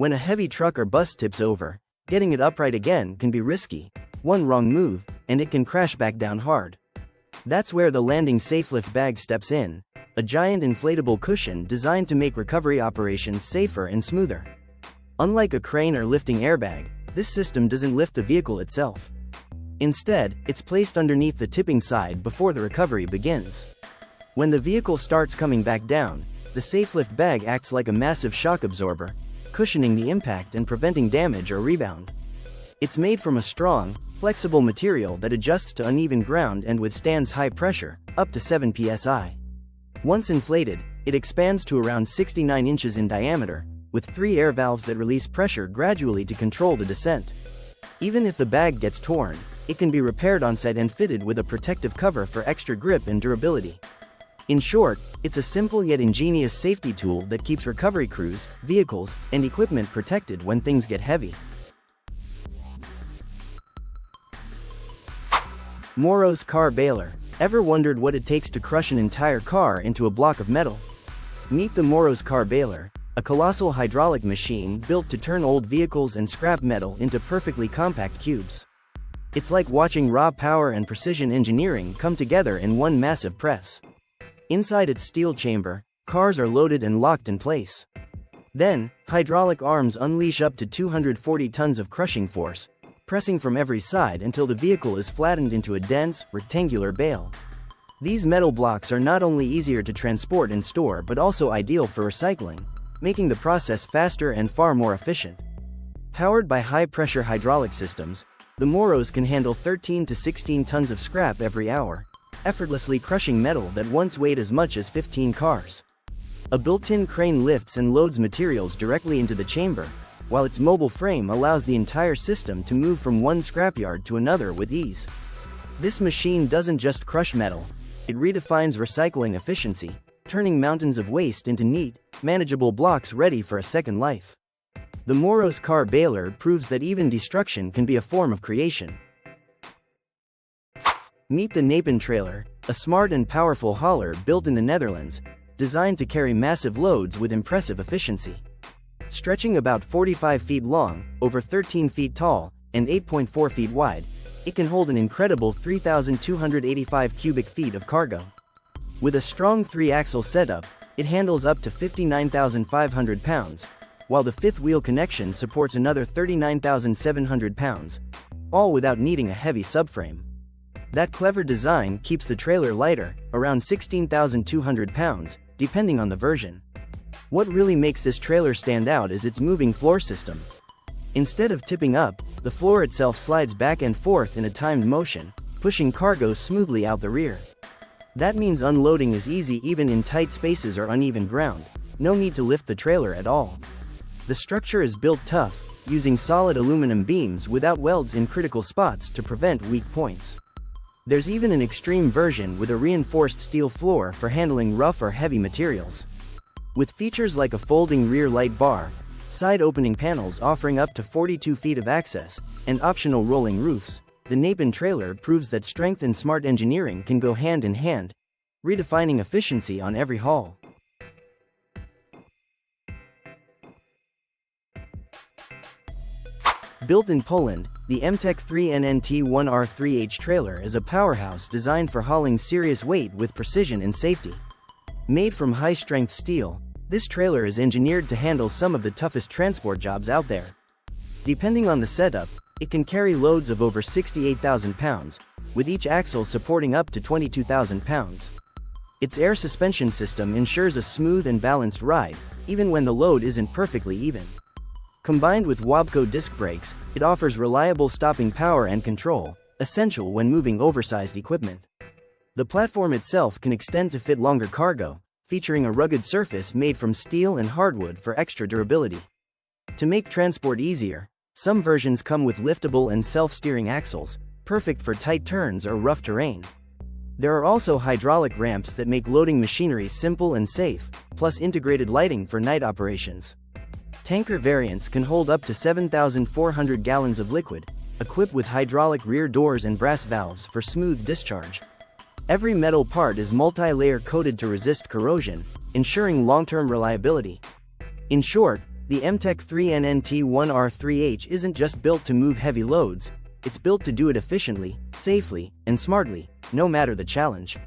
When a heavy truck or bus tips over, getting it upright again can be risky. One wrong move, and it can crash back down hard. That's where the landing safe lift bag steps in, a giant inflatable cushion designed to make recovery operations safer and smoother. Unlike a crane or lifting airbag, this system doesn't lift the vehicle itself. Instead, it's placed underneath the tipping side before the recovery begins. When the vehicle starts coming back down, the safe lift bag acts like a massive shock absorber, cushioning the impact and preventing damage or rebound. It's made from a strong, flexible material that adjusts to uneven ground and withstands high pressure, up to 7 psi. Once inflated, it expands to around 69 inches in diameter, with 3 air valves that release pressure gradually to control the descent. Even if the bag gets torn, it can be repaired on-site and fitted with a protective cover for extra grip and durability. In short, it's a simple yet ingenious safety tool that keeps recovery crews, vehicles, and equipment protected when things get heavy. Morrow's car baler. Ever wondered what it takes to crush an entire car into a block of metal? Meet the Morrow's car baler, a colossal hydraulic machine built to turn old vehicles and scrap metal into perfectly compact cubes. It's like watching raw power and precision engineering come together in one massive press. Inside its steel chamber, cars are loaded and locked in place. Then, hydraulic arms unleash up to 240 tons of crushing force, pressing from every side until the vehicle is flattened into a dense, rectangular bale. These metal blocks are not only easier to transport and store but also ideal for recycling, making the process faster and far more efficient. Powered by high-pressure hydraulic systems, the Morrows can handle 13 to 16 tons of scrap every hour, effortlessly crushing metal that once weighed as much as 15 cars. A built-in crane lifts and loads materials directly into the chamber, while its mobile frame allows the entire system to move from one scrapyard to another with ease. This machine doesn't just crush metal, it redefines recycling efficiency, turning mountains of waste into neat, manageable blocks ready for a second life. The Morrow's car baler proves that even destruction can be a form of creation. Meet the Napin trailer, a smart and powerful hauler built in the Netherlands, designed to carry massive loads with impressive efficiency. Stretching about 45 feet long, over 13 feet tall, and 8.4 feet wide, it can hold an incredible 3,285 cubic feet of cargo. With a strong 3-axle setup, it handles up to 59,500 pounds, while the fifth wheel connection supports another 39,700 pounds, all without needing a heavy subframe. That clever design keeps the trailer lighter, around 16,200 pounds, depending on the version. What really makes this trailer stand out is its moving floor system. Instead of tipping up, the floor itself slides back and forth in a timed motion, pushing cargo smoothly out the rear. That means unloading is easy even in tight spaces or uneven ground. No need to lift the trailer at all. The structure is built tough, using solid aluminum beams without welds in critical spots to prevent weak points. There's even an extreme version with a reinforced steel floor for handling rough or heavy materials. With features like a folding rear light bar, side opening panels offering up to 42 feet of access, and optional rolling roofs, the Napin trailer proves that strength and smart engineering can go hand in hand, redefining efficiency on every haul. Built in Poland, the MTech 3NNT1R3H trailer is a powerhouse designed for hauling serious weight with precision and safety. Made from high-strength steel, this trailer is engineered to handle some of the toughest transport jobs out there. Depending on the setup, it can carry loads of over 68,000 pounds, with each axle supporting up to 22,000 pounds. Its air suspension system ensures a smooth and balanced ride, even when the load isn't perfectly even. Combined with Wabco disc brakes, it offers reliable stopping power and control, essential when moving oversized equipment. The platform itself can extend to fit longer cargo, featuring a rugged surface made from steel and hardwood for extra durability. To make transport easier, some versions come with liftable and self-steering axles, perfect for tight turns or rough terrain. There are also hydraulic ramps that make loading machinery simple and safe, plus integrated lighting for night operations. Tanker variants can hold up to 7,400 gallons of liquid, equipped with hydraulic rear doors and brass valves for smooth discharge. Every metal part is multi-layer coated to resist corrosion, ensuring long-term reliability. In short, The MTech 3NNT1R3H isn't just built to move heavy loads, it's built to do it efficiently, safely, and smartly, no matter the challenge.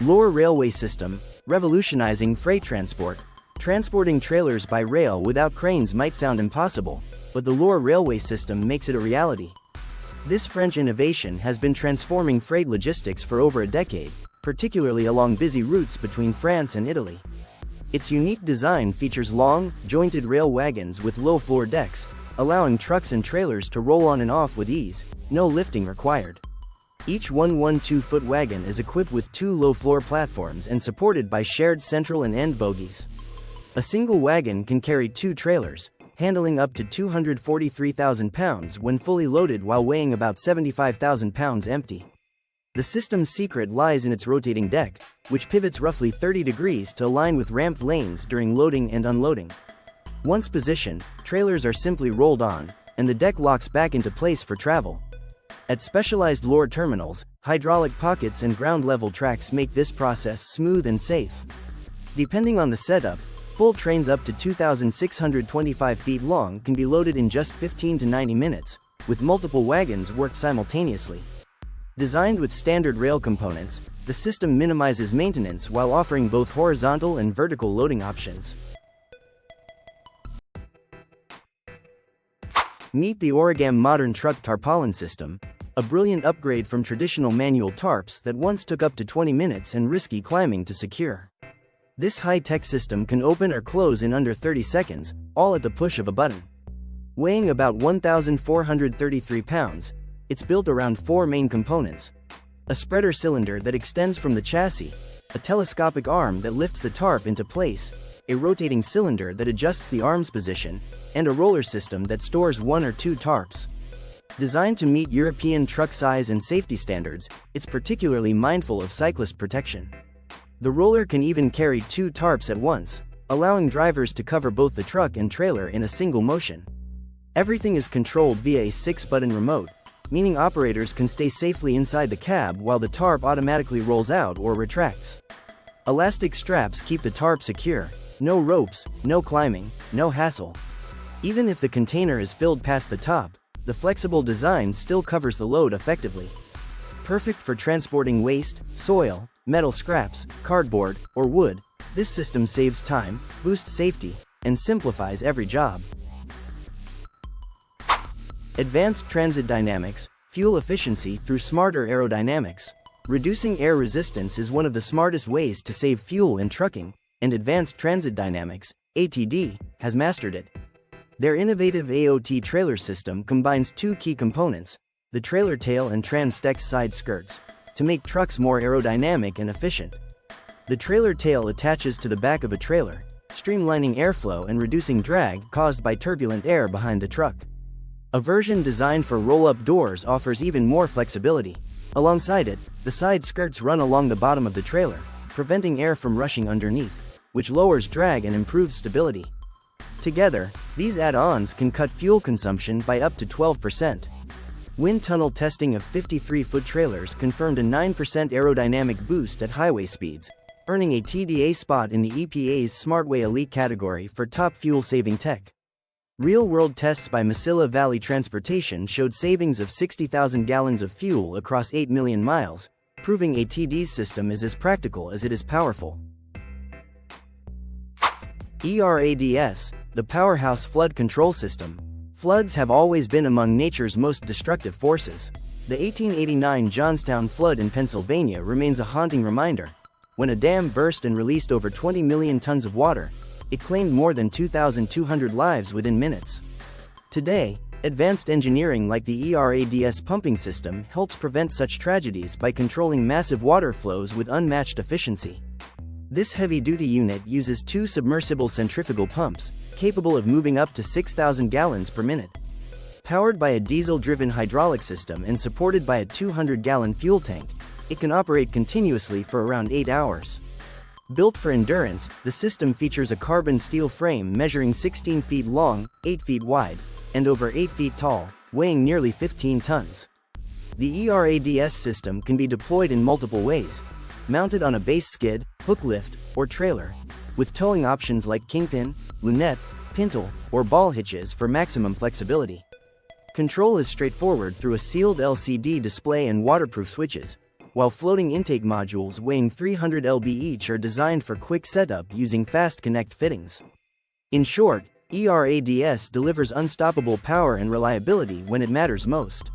Lohr Railway System, revolutionizing freight transport. Transporting trailers by rail without cranes might sound impossible, but the Lohr Railway System makes it a reality. This French innovation has been transforming freight logistics for over a decade, particularly along busy routes between France and Italy. Its unique design features long, jointed rail wagons with low floor decks, allowing trucks and trailers to roll on and off with ease, no lifting required. Each 112-foot wagon is equipped with 2 low-floor platforms and supported by shared central and end bogies. A single wagon can carry 2 trailers, handling up to 243,000 pounds when fully loaded while weighing about 75,000 pounds empty. The system's secret lies in its rotating deck, which pivots roughly 30 degrees to align with ramped lanes during loading and unloading. Once positioned, trailers are simply rolled on, and the deck locks back into place for travel. At specialized Lohr terminals, hydraulic pockets and ground-level tracks make this process smooth and safe. Depending on the setup, full trains up to 2,625 feet long can be loaded in just 15 to 90 minutes, with multiple wagons work simultaneously. Designed with standard rail components, the system minimizes maintenance while offering both horizontal and vertical loading options. Meet the Origam Modern Truck Tarpaulin System, a brilliant upgrade from traditional manual tarps that once took up to 20 minutes and risky climbing to secure. This high-tech system can open or close in under 30 seconds, all at the push of a button. Weighing about 1,433 pounds, it's built around 4 main components: a spreader cylinder that extends from the chassis, a telescopic arm that lifts the tarp into place, a rotating cylinder that adjusts the arm's position, and a roller system that stores 1 or 2 tarps. Designed to meet European truck size and safety standards, it's particularly mindful of cyclist protection. The roller can even carry 2 tarps at once, allowing drivers to cover both the truck and trailer in a single motion. Everything is controlled via a 6-button remote, meaning operators can stay safely inside the cab while the tarp automatically rolls out or retracts. Elastic straps keep the tarp secure. No ropes, no climbing, no hassle. Even if the container is filled past the top, the flexible design still covers the load effectively. Perfect for transporting waste, soil, metal scraps, cardboard, or wood, this system saves time, boosts safety, and simplifies every job. Advanced transit dynamics, fuel efficiency through smarter aerodynamics. Reducing air resistance is one of the smartest ways to save fuel in trucking, and Advanced Transit Dynamics, ATD, has mastered it. Their innovative AOT trailer system combines 2 key components, the trailer tail and transdeck side skirts, to make trucks more aerodynamic and efficient. The trailer tail attaches to the back of a trailer, streamlining airflow and reducing drag caused by turbulent air behind the truck. A version designed for roll-up doors offers even more flexibility. Alongside it, the side skirts run along the bottom of the trailer, preventing air from rushing underneath, which lowers drag and improves stability. Together, these add-ons can cut fuel consumption by up to 12%. Wind tunnel testing of 53-foot trailers confirmed a 9% aerodynamic boost at highway speeds, earning a TDA spot in the EPA's Smartwire Elite category for top fuel-saving tech. Real-world tests by Mesilla Valley Transportation showed savings of 60,000 gallons of fuel across 8 million miles, proving ATD's system is as practical as it is powerful. ERADS, the powerhouse flood control system. Floods have always been among nature's most destructive forces. The 1889 Johnstown flood in Pennsylvania remains a haunting reminder. When a dam burst and released over 20 million tons of water, it claimed more than 2,200 lives within minutes. Today, advanced engineering like the ERADS pumping system helps prevent such tragedies by controlling massive water flows with unmatched efficiency. This heavy-duty unit uses 2 submersible centrifugal pumps, capable of moving up to 6,000 gallons per minute. Powered by a diesel-driven hydraulic system and supported by a 200-gallon fuel tank, it can operate continuously for around 8 hours. Built for endurance, the system features a carbon steel frame measuring 16 feet long, 8 feet wide, and over 8 feet tall, weighing nearly 15 tons. The ERADS system can be deployed in multiple ways, mounted on a base skid, hook lift, or trailer, with towing options like kingpin, lunette, pintle, or ball hitches for maximum flexibility. Control is straightforward through a sealed LCD display and waterproof switches, while floating intake modules weighing 300 lb each are designed for quick setup using fast connect fittings. In short, ERADS delivers unstoppable power and reliability when it matters most.